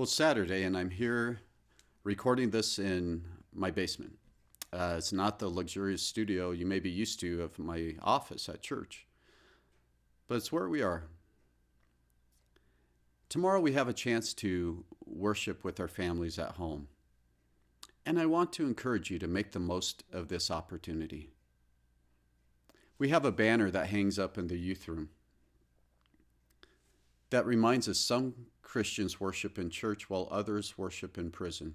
Well, it's Saturday, and I'm here recording this in my basement. It's not the luxurious studio you may be used to of my office at church, but it's where we are. Tomorrow we have a chance to worship with our families at home, and I want to encourage you to make the most of this opportunity. We have a banner that hangs up in the youth room that reminds us some Christians worship in church while others worship in prison.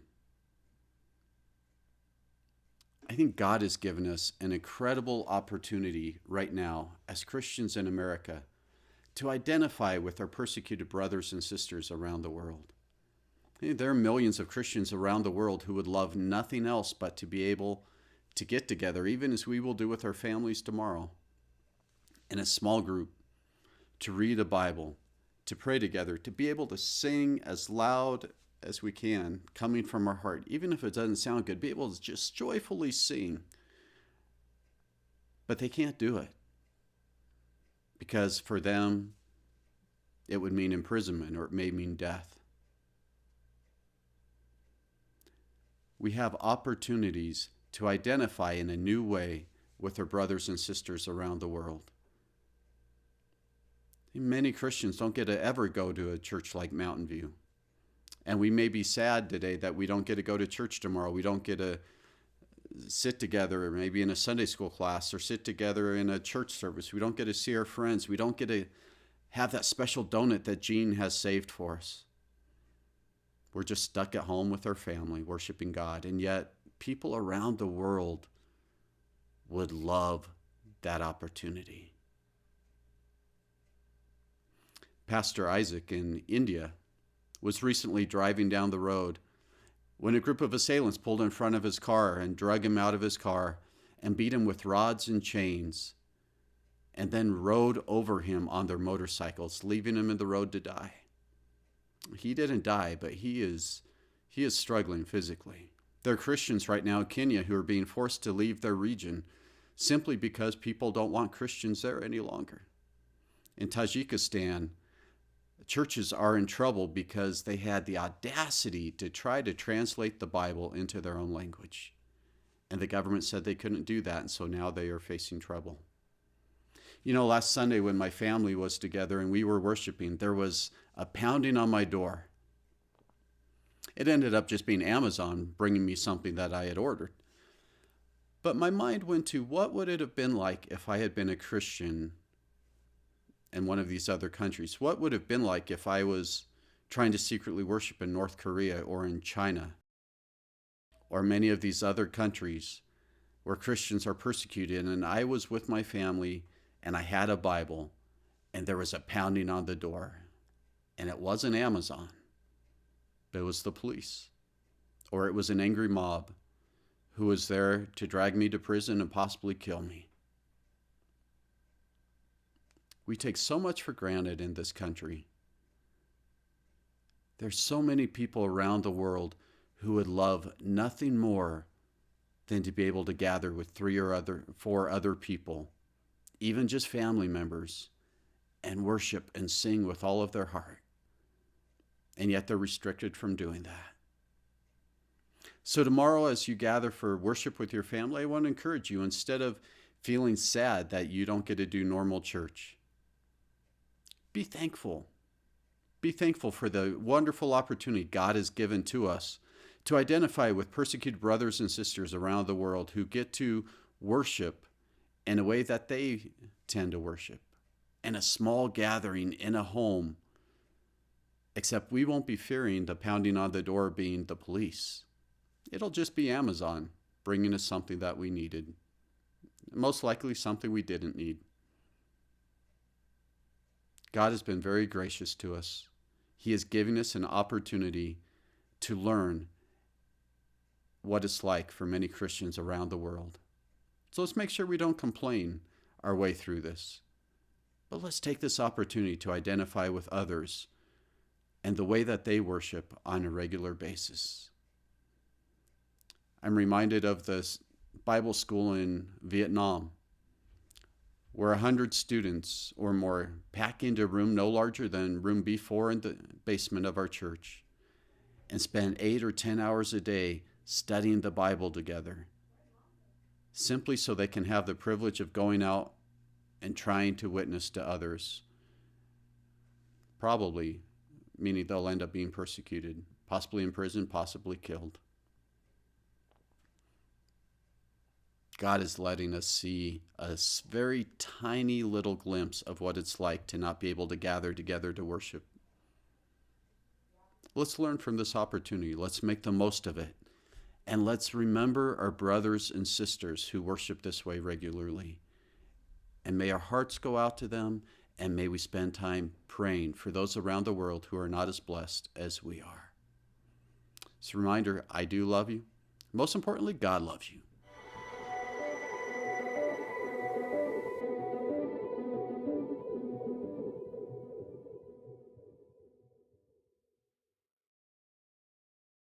I think God has given us an incredible opportunity right now as Christians in America to identify with our persecuted brothers and sisters around the world. There are millions of Christians around the world who would love nothing else but to be able to get together, even as we will do with our families tomorrow, in a small group, to read a Bible, to pray together, to be able to sing as loud as we can, coming from our heart, even if it doesn't sound good, be able to just joyfully sing. But they can't do it because for them, it would mean imprisonment or it may mean death. We have opportunities to identify in a new way with our brothers and sisters around the world. Many Christians don't get to ever go to a church like Mountain View. And we may be sad today that we don't get to go to church tomorrow. We don't get to sit together, maybe in a Sunday school class, or sit together in a church service. We don't get to see our friends. We don't get to have that special donut that Jean has saved for us. We're just stuck at home with our family, worshiping God. And yet, people around the world would love that opportunity. Pastor Isaac in India was recently driving down the road when a group of assailants pulled in front of his car and drug him out of his car and beat him with rods and chains and then rode over him on their motorcycles, leaving him in the road to die. He didn't die, but he is struggling physically. There are Christians right now in Kenya who are being forced to leave their region simply because people don't want Christians there any longer. In Tajikistan, churches are in trouble because they had the audacity to try to translate the Bible into their own language. And the government said they couldn't do that, and so now they are facing trouble. You know, last Sunday when my family was together and we were worshiping, there was a pounding on my door. It ended up just being Amazon bringing me something that I had ordered. But my mind went to what would it have been like if I had been a Christian in one of these other countries? What would it have been like if I was trying to secretly worship in North Korea or in China or many of these other countries where Christians are persecuted, and I was with my family and I had a Bible and there was a pounding on the door, and it wasn't Amazon, but it was the police, or it was an angry mob who was there to drag me to prison and possibly kill me. We take so much for granted in this country. There's so many people around the world who would love nothing more than to be able to gather with 4 other people, even just family members, and worship and sing with all of their heart. And yet they're restricted from doing that. So tomorrow, as you gather for worship with your family, I want to encourage you, instead of feeling sad that you don't get to do normal church, be thankful. Be thankful for the wonderful opportunity God has given to us to identify with persecuted brothers and sisters around the world who get to worship in a way that they tend to worship, in a small gathering in a home, except we won't be fearing the pounding on the door being the police. It'll just be Amazon bringing us something that we needed, most likely something we didn't need. God has been very gracious to us. He is giving us an opportunity to learn what it's like for many Christians around the world. So let's make sure we don't complain our way through this. But let's take this opportunity to identify with others and the way that they worship on a regular basis. I'm reminded of this Bible school in Vietnam, where 100 students or more pack into a room no larger than room B4 in the basement of our church. and spend 8 or 10 hours a day studying the Bible together, simply so they can have the privilege of going out and trying to witness to others, probably meaning they'll end up being persecuted, possibly in prison, possibly killed. God is letting us see a very tiny little glimpse of what it's like to not be able to gather together to worship. Let's learn from this opportunity. Let's make the most of it. And let's remember our brothers and sisters who worship this way regularly. And may our hearts go out to them, and may we spend time praying for those around the world who are not as blessed as we are. It's a reminder, I do love you. Most importantly, God loves you.